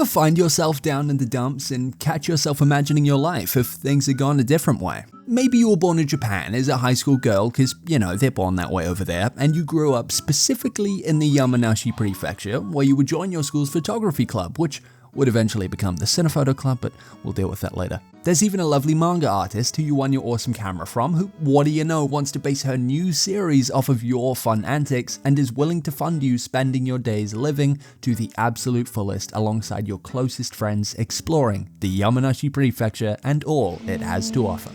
ever find yourself down in the dumps and catch yourself imagining your life if things had gone a different way? Maybe you were born in Japan as a high school girl because, they're born that way over there, and you grew up specifically in the Yamanashi Prefecture where you would join your school's photography club, which would eventually become the Cinephoto Club, but we'll deal with that later. There's even a lovely manga artist who you won your awesome camera from who, what do you know, wants to base her new series off of your fun antics and is willing to fund you spending your days living to the absolute fullest alongside your closest friends exploring the Yamanashi Prefecture and all it has to offer.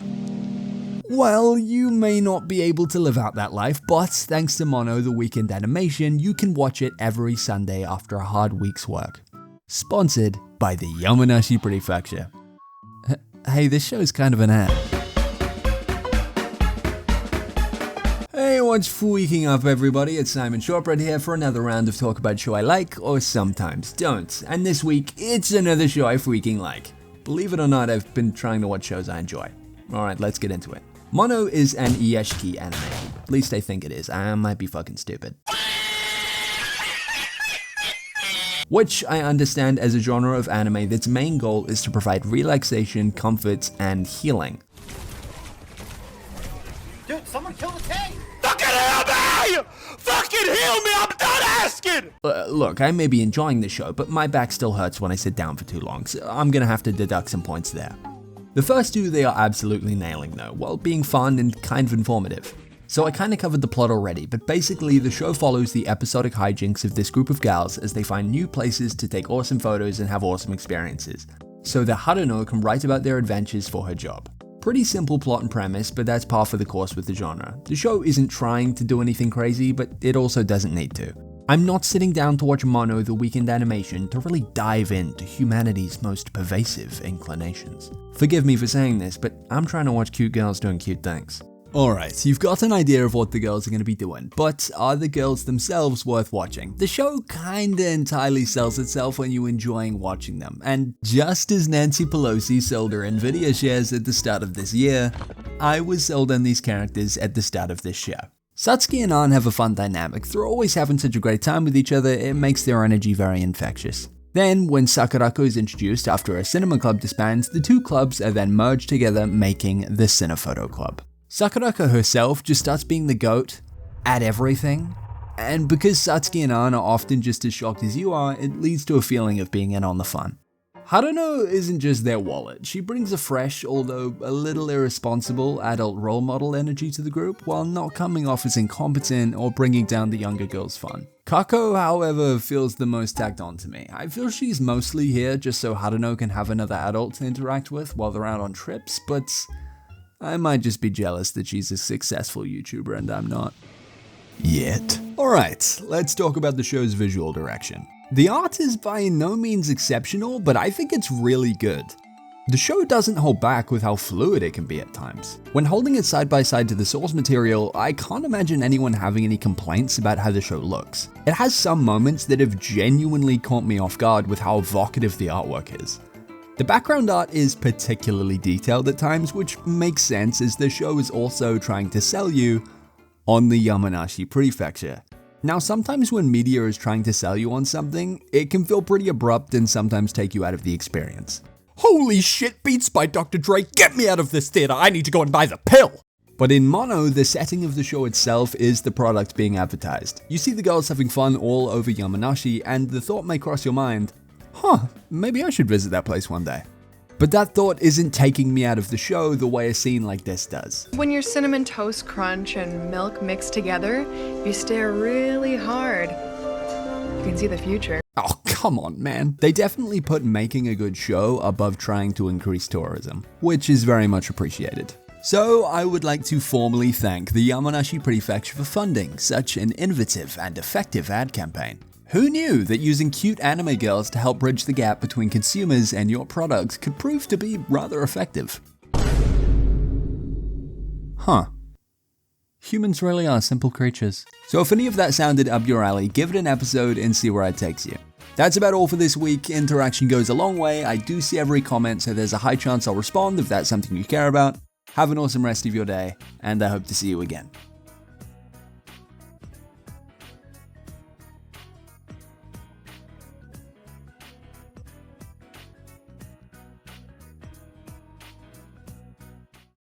Well, you may not be able to live out that life, but thanks to Mono the Weekend Animation, you can watch it every Sunday after a hard week's work. Sponsored by the Yamanashi Prefecture. Hey, this show is kind of an ad. Hey, what's freaking up everybody? It's Simon Shortbread here for another round of talk about show I like or sometimes don't. And this week, it's another show I freaking like. Believe it or not, I've been trying to watch shows I enjoy. Alright, let's get into it. Mono is an Iyashikei anime. At least I think it is. I might be fucking stupid. Which I understand as a genre of anime that's main goal is to provide relaxation, comfort, and healing. Dude, someone killed a tank! Fucking help me! Fucking heal me! I'm done asking! Look, I may be enjoying the show, but my back still hurts when I sit down for too long, so I'm gonna have to deduct some points there. The first two they are absolutely nailing though, while being fun and kind of informative. So I kinda covered the plot already, but basically the show follows the episodic hijinks of this group of gals as they find new places to take awesome photos and have awesome experiences, so that Haruno can write about their adventures for her job. Pretty simple plot and premise, but that's par for the course with the genre. The show isn't trying to do anything crazy, but it also doesn't need to. I'm not sitting down to watch Mono the Weekend Animation to really dive into humanity's most pervasive inclinations. Forgive me for saying this, but I'm trying to watch cute girls doing cute things. Alright, you've got an idea of what the girls are going to be doing, but are the girls themselves worth watching? The show kinda entirely sells itself when you're enjoying watching them, and just as Nancy Pelosi sold her Nvidia shares at the start of this year, I was sold on these characters at the start of this show. Satsuki and An have a fun dynamic. They're always having such a great time with each other, it makes their energy very infectious. Then, when Sakurako is introduced after a cinema club disbands, the two clubs are then merged together, making the Cinephoto Club. Sakurako herself just starts being the GOAT at everything, and because Satsuki and An are often just as shocked as you are, it leads to a feeling of being in on the fun. Haruno isn't just their wallet, she brings a fresh, although a little irresponsible, adult role model energy to the group, while not coming off as incompetent or bringing down the younger girls' fun. Kako, however, feels the most tacked on to me. I feel she's mostly here just so Haruno can have another adult to interact with while they're out on trips, but I might just be jealous that she's a successful YouTuber and I'm not. Yet. Alright, let's talk about the show's visual direction. The art is by no means exceptional, but I think it's really good. The show doesn't hold back with how fluid it can be at times. When holding it side by side to the source material, I can't imagine anyone having any complaints about how the show looks. It has some moments that have genuinely caught me off guard with how evocative the artwork is. The background art is particularly detailed at times, which makes sense as the show is also trying to sell you on the Yamanashi Prefecture. Now, sometimes when media is trying to sell you on something, it can feel pretty abrupt and sometimes take you out of the experience. Holy shit, Beats by Dr. Dre, get me out of this theater, I need to go and buy the pill! But in Mono, the setting of the show itself is the product being advertised. You see the girls having fun all over Yamanashi, and the thought may cross your mind, maybe I should visit that place one day. But that thought isn't taking me out of the show the way a scene like this does. When your cinnamon toast crunch and milk mix together, you stare really hard. You can see the future. Oh, come on, man. They definitely put making a good show above trying to increase tourism, which is very much appreciated. So I would like to formally thank the Yamanashi Prefecture for funding such an innovative and effective ad campaign. Who knew that using cute anime girls to help bridge the gap between consumers and your product could prove to be rather effective? Humans really are simple creatures. So if any of that sounded up your alley, give it an episode and see where it takes you. That's about all for this week. Interaction goes a long way. I do see every comment, so there's a high chance I'll respond if that's something you care about. Have an awesome rest of your day, and I hope to see you again.